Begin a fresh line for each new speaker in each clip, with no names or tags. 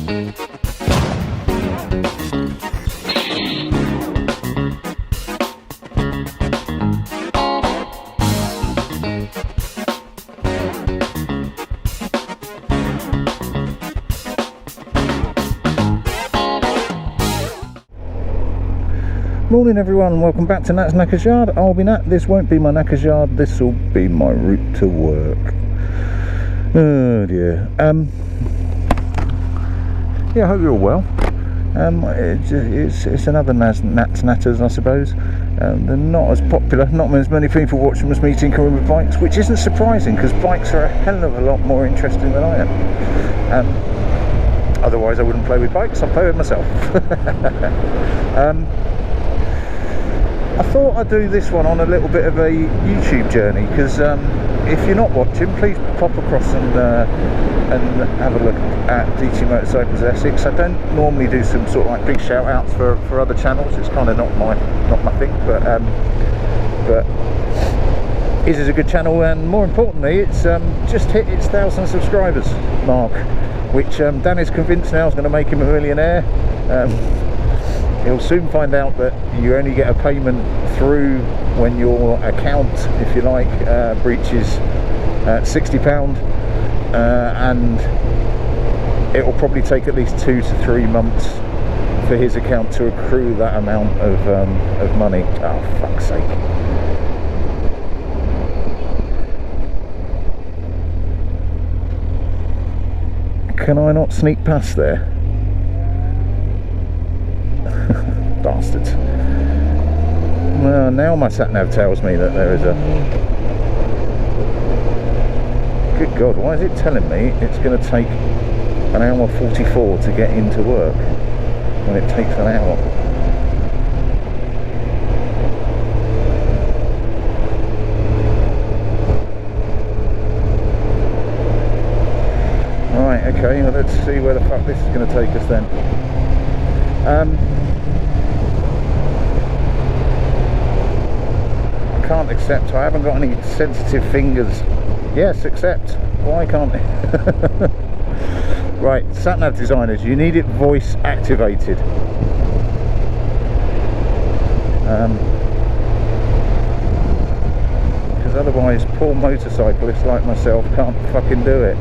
Morning everyone, welcome back to Nat's Knackers Yard. I'll be Nat, this won't be my Knackers Yard, this will be my route to work. Oh dear. Yeah, I hope you're all well. It's another Nat's Natters, I suppose. They're not as popular, not as many people watch them as me tinkering with bikes, which isn't surprising because bikes are a hell of a lot more interesting than I am. Otherwise I wouldn't play with bikes, I'd play with myself. I thought I'd do this one on a little bit of a YouTube journey because if you're not watching, please pop across and have a look at DT Motorcycles Essex. I don't normally do some sort of like big shout outs for other channels, it's kind of not my thing, but this is a good channel, and more importantly it's just hit its 1,000 subscribers mark, which Dan is convinced now is going to make him a millionaire. He'll soon find out that you only get a payment through when your account, if you like, breaches £60, and it will probably take at least 2 to 3 months for his account to accrue that amount of money. Oh, fuck's sake. Can I not sneak past there? Bastards. Well, now my sat-nav tells me that there is a... Good God, why is it telling me it's going to take an hour 44 to get into work when it takes an hour? Right, okay, well, let's see where the fuck this is going to take us then. Can't accept, I haven't got any sensitive fingers. Yes, accept. Why can't it? Right, sat-nav designers, you need it voice activated. Because otherwise poor motorcyclists like myself can't fucking do it.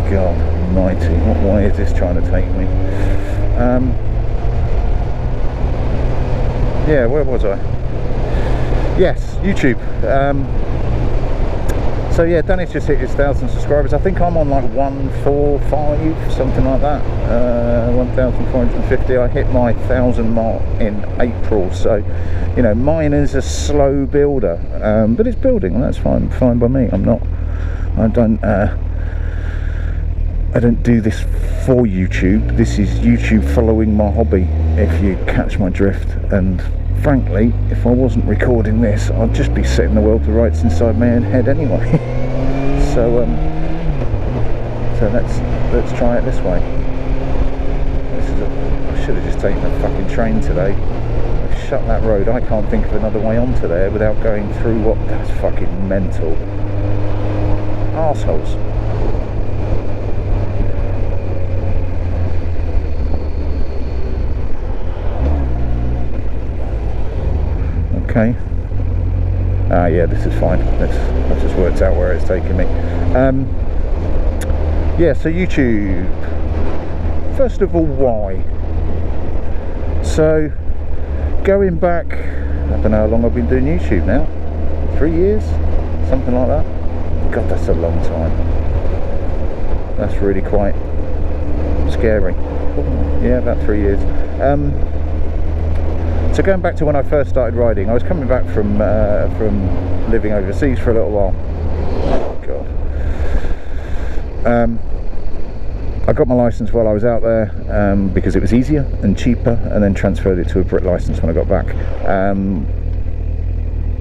God almighty, what way is this trying to take me? Yeah, where was I? Yes, YouTube. So yeah, Danny's just hit his 1,000 subscribers. I think I'm on like 145, something like that. 1,450. I hit my 1,000 mark in April, so you know, mine is a slow builder, but it's building, and that's fine by me. I don't do this for YouTube. This is YouTube following my hobby, if you catch my drift. And frankly, if I wasn't recording this, I'd just be setting the world to rights inside my own head anyway. So let's try it this way. I should have just taken a fucking train today. I've shut that road. I can't think of another way onto there without going through what... That's fucking mental. Arseholes. Okay. Yeah, this is fine. That just worked out where it's taking me. Yeah, so YouTube. First of all, why? So, going back, I don't know how long I've been doing YouTube now. 3 years? Something like that. God, that's a long time. That's really quite scary. Yeah, about 3 years. So going back to when I first started riding, I was coming back from living overseas for a little while. God. I got my licence while I was out there because it was easier and cheaper, and then transferred it to a Brit licence when I got back.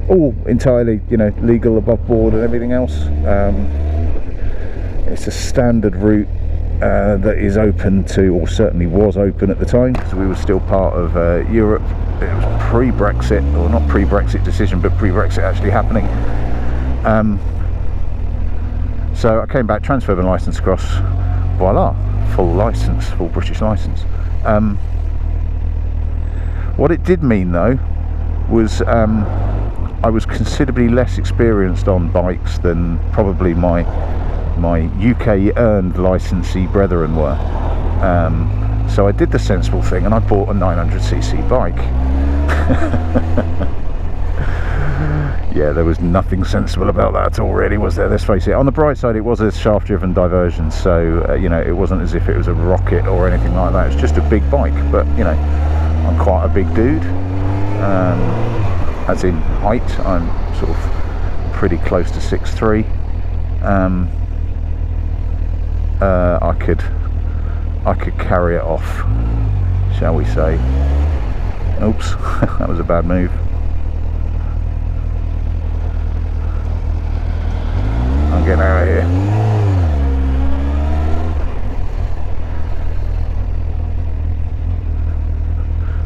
All entirely, you know, legal, above board and everything else. It's a standard route that is open to, or certainly was open at the time, because we were still part of Europe. It was pre-Brexit, or not pre-Brexit decision, but pre-Brexit actually happening. So I came back, transferred my licence across, voila, full licence, full British licence. What it did mean though was I was considerably less experienced on bikes than probably my UK earned licensee brethren were. So I did the sensible thing and I bought a 900cc bike. Yeah, there was nothing sensible about that at all, really, was there? Let's face it. On the bright side, it was a shaft-driven diversion, so you know, it wasn't as if it was a rocket or anything like that. It's just a big bike, but you know, I'm quite a big dude. As in height, I'm sort of pretty close to 6'3". I could carry it off, shall we say. Oops, that was a bad move. I'm getting out of here.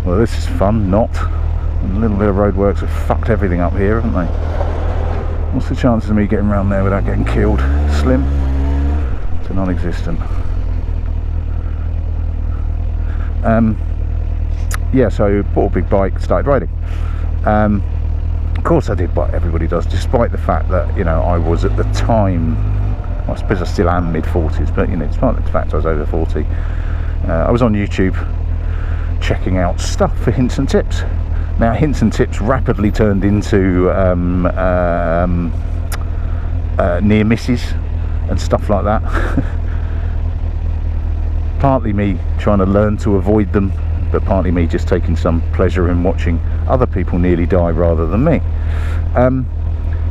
Well, this is fun, not. A little bit of roadworks have fucked everything up here, haven't they? What's the chances of me getting around there without getting killed? Slim to non-existent. Yeah, so bought a big bike, started riding. Of course I did what everybody does, despite the fact that, you know, I was at the time, well, I suppose I still am mid-40s, but you know, despite the fact I was over 40, I was on YouTube checking out stuff for hints and tips. Now, hints and tips rapidly turned into near misses and stuff like that. Partly me trying to learn to avoid them, but partly me just taking some pleasure in watching other people nearly die rather than me.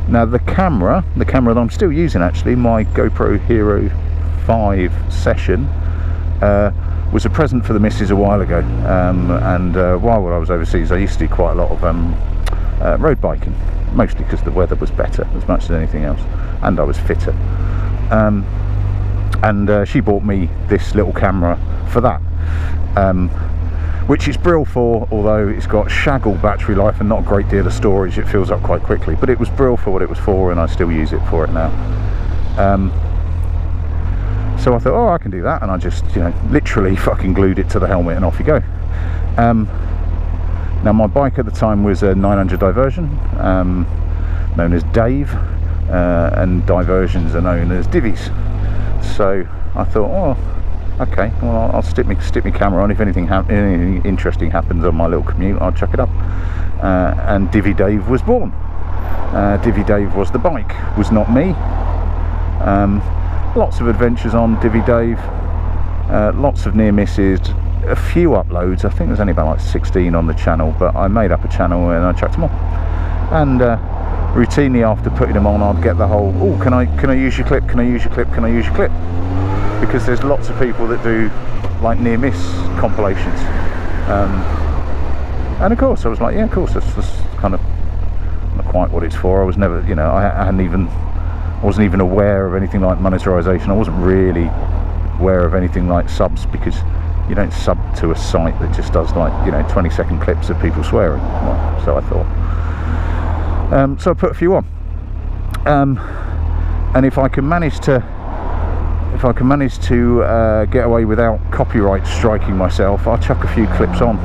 Now the camera that I'm still using, actually, my GoPro Hero 5 Session, was a present for the missus a while ago, and while I was overseas I used to do quite a lot of road biking, mostly because the weather was better as much as anything else, and I was fitter. And she bought me this little camera for that, which is brill for, although it's got shaggle battery life and not a great deal of storage. It fills up quite quickly, but it was brill for what it was for, and I still use it for it now. So I thought, oh, I can do that, and I just, you know, literally fucking glued it to the helmet and off you go. Now my bike at the time was a 900 diversion, known as Dave, and diversions are known as divvies. So I thought, oh, okay, well, I'll stick my camera on. If anything interesting happens on my little commute, I'll chuck it up. And Divvy Dave was born. Divvy Dave was the bike, was not me. Lots of adventures on Divvy Dave, lots of near misses, a few uploads. I think there's only about like 16 on the channel, but I made up a channel and I chucked them on. And routinely after putting them on, I'd get the whole, oh, can I use your clip, can I use your clip, can I use your clip? Because there's lots of people that do like near miss compilations, and of course I was like, yeah, of course, that's kind of not quite what it's for. I was never, you know, I wasn't even aware of anything like monetarization. I wasn't really aware of anything like subs, because you don't sub to a site that just does, like, you know, 20-second clips of people swearing. Well, so I thought. So I put a few on, and if I can manage to get away without copyright striking myself, I'll chuck a few clips on.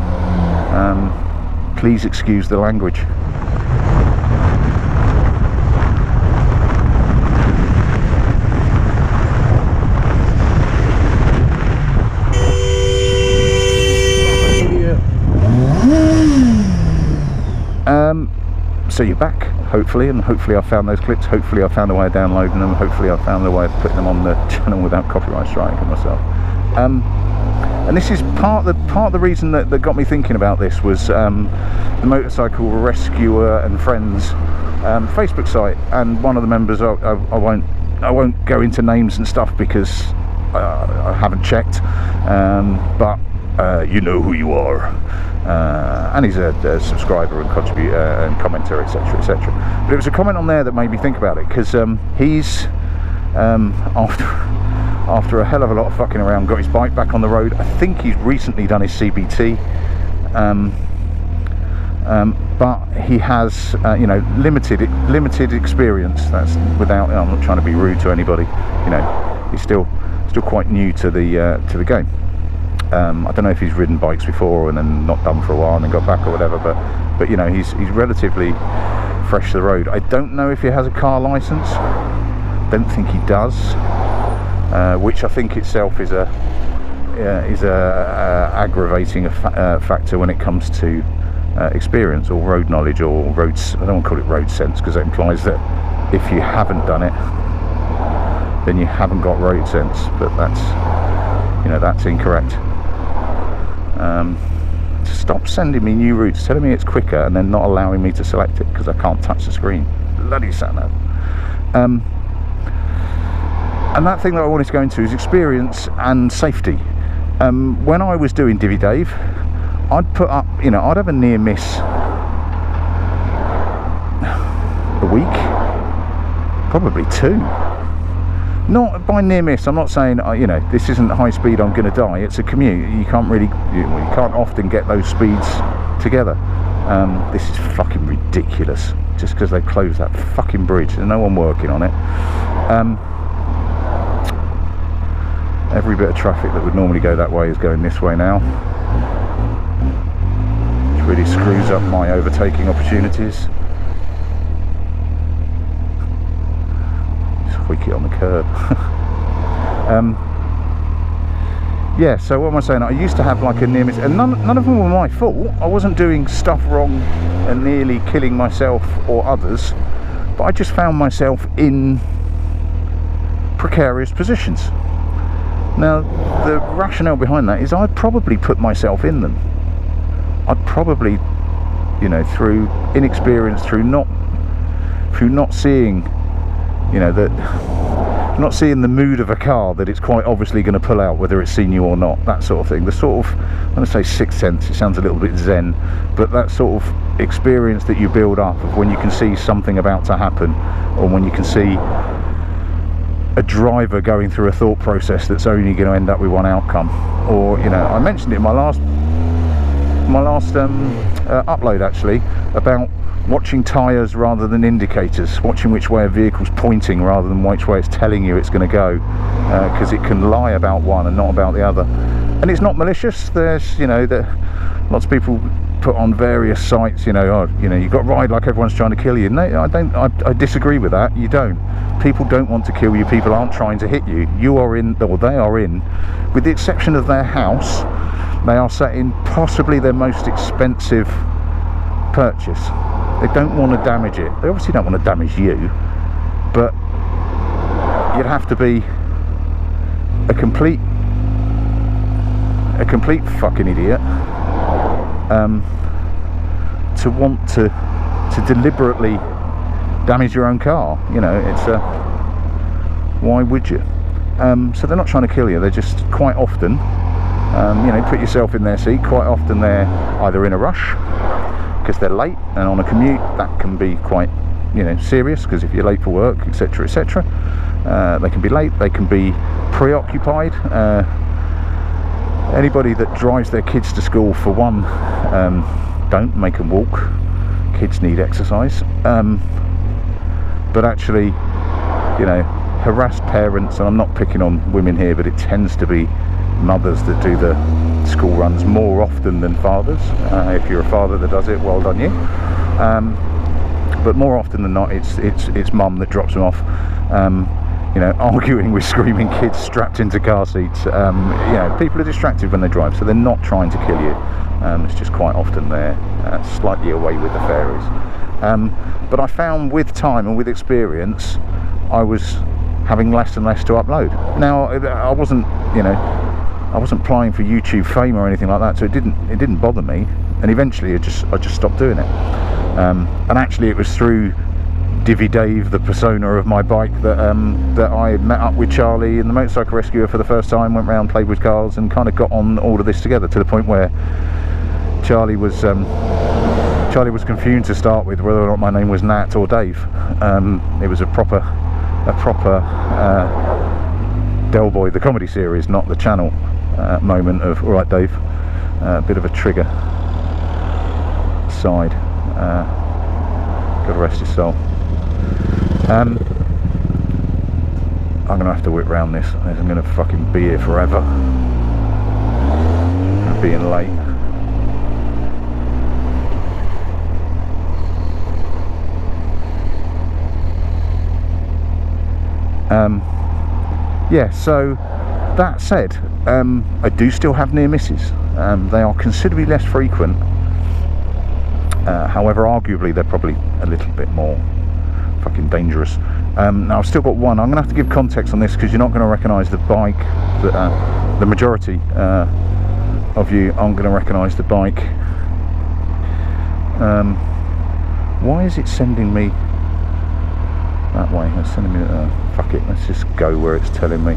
Please excuse the language. So you're back, hopefully, and hopefully I found those clips, hopefully I found a way of downloading them, hopefully I found a way of putting them on the channel without copyright striking myself. And this is part of the reason that got me thinking about this was the Motorcycle Rescuer and Friends Facebook site, and one of the members, I won't go into names and stuff because I haven't checked, but you know who you are. And he's a subscriber and contributor and commenter, etc, etc. But it was a comment on there that made me think about it, because he's after a hell of a lot of fucking around, got his bike back on the road. I think he's recently done his CBT, but he has you know, limited experience. That's without, I'm not trying to be rude to anybody, you know, he's still quite new to the game. I don't know if he's ridden bikes before and then not done for a while and then got back or whatever, but you know, he's relatively fresh to the road. I don't know if he has a car license. Don't think he does, which I think itself is a aggravating factor when it comes to experience or road knowledge or roads. I don't want to call it road sense, because that implies that if you haven't done it, then you haven't got road sense. But that's, you know, that's incorrect. Stop sending me new routes, telling me it's quicker and then not allowing me to select it because I can't touch the screen. Bloody sat nav. And that thing that I wanted to go into is experience and safety. When I was doing Divvy Dave, I'd put up, you know, I'd have a near miss a week, probably 2. Not by near miss, I'm not saying, you know, this isn't high speed, I'm going to die. It's a commute. You can't really, you can't often get those speeds together. This is fucking ridiculous, just because they closed that fucking bridge. There's no one working on it. Every bit of traffic that would normally go that way is going this way now, which really screws up my overtaking opportunities. It on the curb. Yeah, so what am I saying? I used to have like a near miss, and none of them were my fault. I wasn't doing stuff wrong and nearly killing myself or others, but I just found myself in precarious positions. Now, the rationale behind that is I'd probably put myself in them. I'd probably, you know, through inexperience, through not seeing, you know, that not seeing the mood of a car, that it's quite obviously going to pull out whether it's seen you or not, that sort of thing. The sort of, I'm going to say sixth sense, it sounds a little bit zen, but that sort of experience that you build up of when you can see something about to happen, or when you can see a driver going through a thought process that's only going to end up with one outcome. Or, you know, I mentioned it in my last upload actually, about watching tyres rather than indicators, watching which way a vehicle's pointing rather than which way it's telling you it's going to go, because it can lie about one and not about the other. And it's not malicious. There's, you know, lots of people put on various sites, you know, oh, you know, you've got to ride like everyone's trying to kill you. No, I don't. I disagree with that. You don't. People don't want to kill you. People aren't trying to hit you. You are in, or they are in, with the exception of their house, they are sat in possibly their most expensive purchase. They don't want to damage it. They obviously don't want to damage you, but you'd have to be a complete fucking idiot to want to deliberately damage your own car. You know, it's why would you? So they're not trying to kill you. They're just quite often, you know, put yourself in their seat. Quite often they're either in a rush because they're late, and on a commute that can be quite, you know, serious, because if you're late for work, etc, etc, they can be late, they can be preoccupied. Anybody that drives their kids to school, for one, don't make them walk. Kids need exercise, but actually, you know, harassed parents, and I'm not picking on women here, but it tends to be mothers that do the school runs more often than fathers. If you're a father that does it, well done you. But more often than not, it's mum that drops them off. You know, arguing with screaming kids strapped into car seats. You know, people are distracted when they drive, so they're not trying to kill you. It's just quite often they're slightly away with the fairies. But I found with time and with experience, I was having less and less to upload. Now, I wasn't, you know, I wasn't applying for YouTube fame or anything like that, so it didn't bother me. And eventually, I just stopped doing it. And actually, it was through Divvy Dave, the persona of my bike, that I met up with Charlie and the motorcycle rescuer for the first time. Went round, played with cars, and kind of got on all of this together, to the point where Charlie was confused to start with whether or not my name was Nat or Dave. It was a proper Del Boy, the comedy series, not the channel moment of, all right Dave, a bit of a trigger. side. God rest his soul. I'm gonna have to whip round this. I'm gonna fucking be here forever. I'm being late. Yeah, so that said, I do still have near misses. They are considerably less frequent. However, arguably they're probably a little bit more fucking dangerous. Now I've still got one. I'm gonna have to give context on this because you're not going to recognise the bike. The majority of you aren't going to recognise the bike. Why is it sending me that way? It's sending me. Fuck it. Let's just go where it's telling me.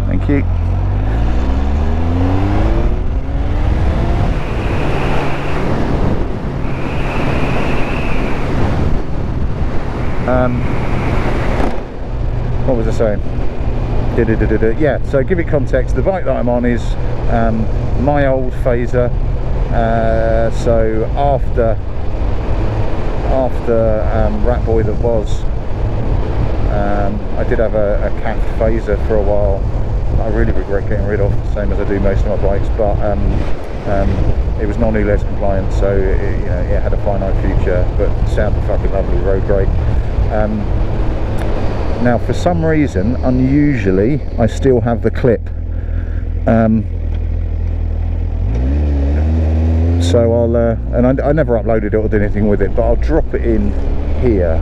Thank you. What was I saying? Yeah, so give it context. The bike that I'm on is my old Phaser. So after Rat Boy that was, I did have a capped Phaser for a while. I really regret getting rid of, same as I do most of my bikes, but it was non-ULEZ compliant, so it had a finite future, but sounded fucking lovely, rode great. Now for some reason, unusually, I still have the clip. So I'll, and I never uploaded it or did anything with it, but I'll drop it in here.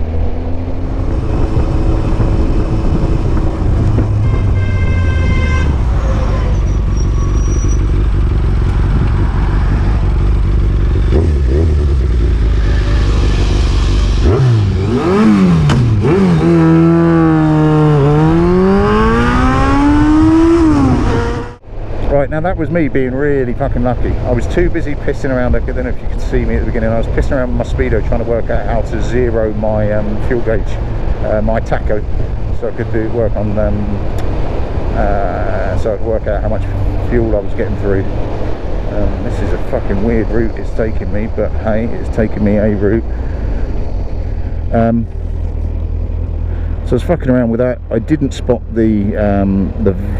Right, now that was me being really fucking lucky. I was too busy pissing around. I don't know if you could see me at the beginning. I was pissing around with my speedo trying to work out how to zero my fuel gauge, my tacho, so I could work on so I could work out how much fuel I was getting through. This is a fucking weird route it's taking me, but hey, it's taking me a route. So I was fucking around with that. I didn't spot the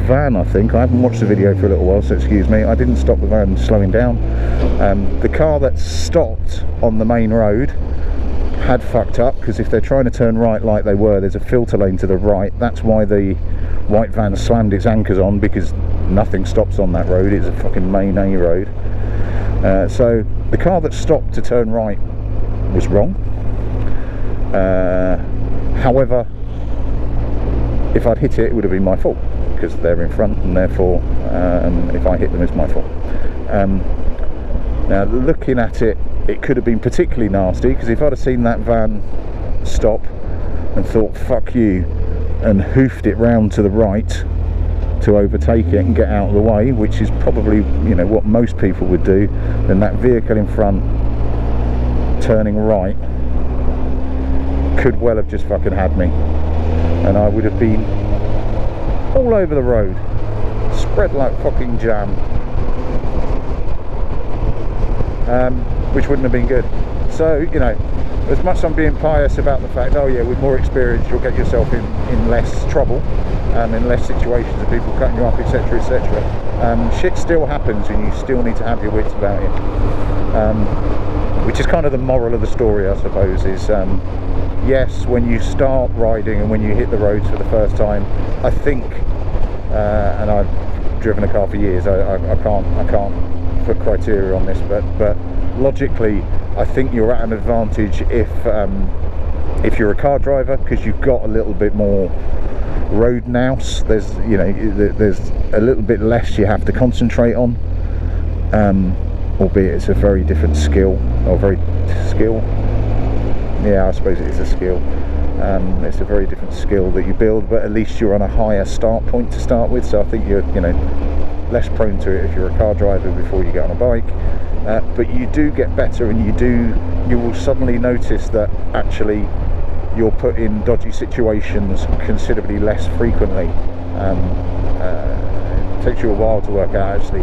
van, I think. I haven't watched the video for a little while, so excuse me. I didn't stop the van slowing down. The car that stopped on the main road had fucked up, because if they're trying to turn right like they were, there's a filter lane to the right. That's why the white van slammed its anchors on, because nothing stops on that road. It's a fucking main A road. So the car that stopped to turn right was wrong. However, if I'd hit it, it would have been my fault, because they're in front, and therefore if I hit them, it's my fault. Now looking at it, it could have been particularly nasty, because if I'd have seen that van stop and thought fuck you and hoofed it round to the right to overtake it and get out of the way, which is probably what most people would do, then that vehicle in front turning right could well have just fucking had me, and I would have been all over the road, spread like fucking jam, which wouldn't have been good. So as much as I'm being pious about the fact, oh yeah, with more experience you'll get yourself in less trouble, in less situations of people cutting you off, etc, etc, shit still happens, and you still need to have your wits about you, which is kind of the moral of the story, I suppose, is yes, when you start riding and when you hit the roads for the first time, I think, and I've driven a car for years, I can't put criteria on this, but logically I think you're at an advantage if you're a car driver, because you've got a little bit more road nous. There's there's a little bit less you have to concentrate on, albeit it's a very different skill, or yeah, I suppose it is a skill. It's a very different skill that you build, but at least you're on a higher start point to start with, so I think you're less prone to it if you're a car driver before you get on a bike. But you do get better, and you will suddenly notice that actually you're put in dodgy situations considerably less frequently. It takes you a while to work out actually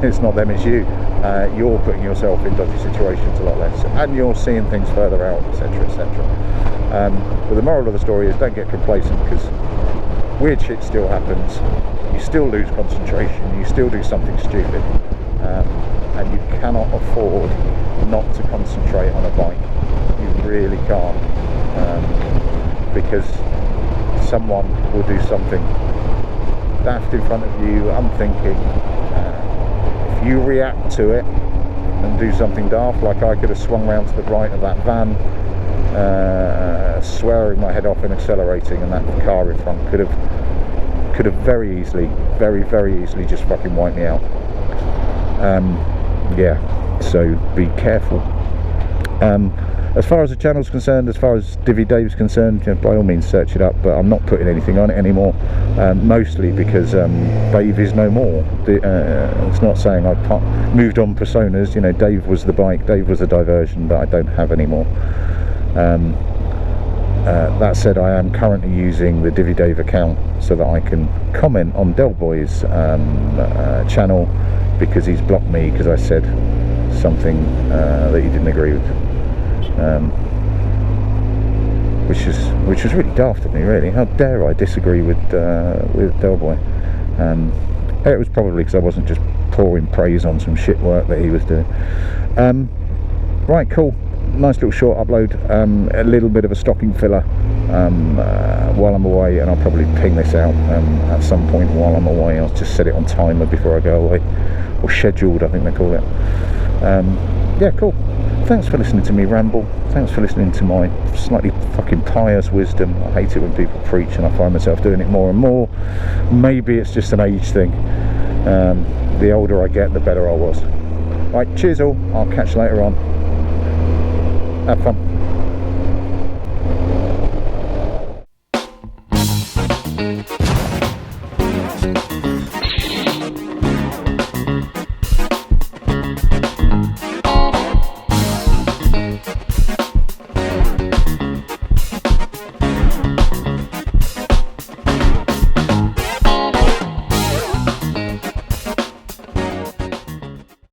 it's not them, it's you. You're putting yourself in dodgy situations a lot less, and you're seeing things further out, etc, etc. But the moral of the story is, don't get complacent, because weird shit still happens. You still lose concentration, you still do something stupid, and you cannot afford not to concentrate on a bike. You really can't, because someone will do something daft in front of you, unthinking. If you react to it and do something daft, like I could have swung round to the right of that van, swearing my head off and accelerating, and that car in front could have very easily, very easily just fucking wiped me out. Yeah, so be careful. As far as the channel's concerned, as far as Divvy Dave's concerned, you know, by all means search it up, but I'm not putting anything on it anymore, mostly because Dave is no more. It's not saying I've moved on personas, you know, Dave was the bike, Dave was the diversion that I don't have anymore. That said, I am currently using the Divvy Dave account so that I can comment on Del Boy's channel, because he's blocked me because I said something that he didn't agree with, which was really daft of me, really. How dare I disagree with Del Boy? It was probably because I wasn't just pouring praise on some shit work that he was doing. Right, cool. Nice little short upload, a little bit of a stocking filler while I'm away, and I'll probably ping this out at some point while I'm away. I'll just set it on timer before I go away, or scheduled, I think they call it. Yeah, cool. Thanks for listening to me ramble. Thanks for listening to my slightly fucking pious wisdom. I hate it when people preach, and I find myself doing it more and more. Maybe it's just an age thing. The older I get, the better I was. Right, cheers all. I'll catch you later on. Have fun.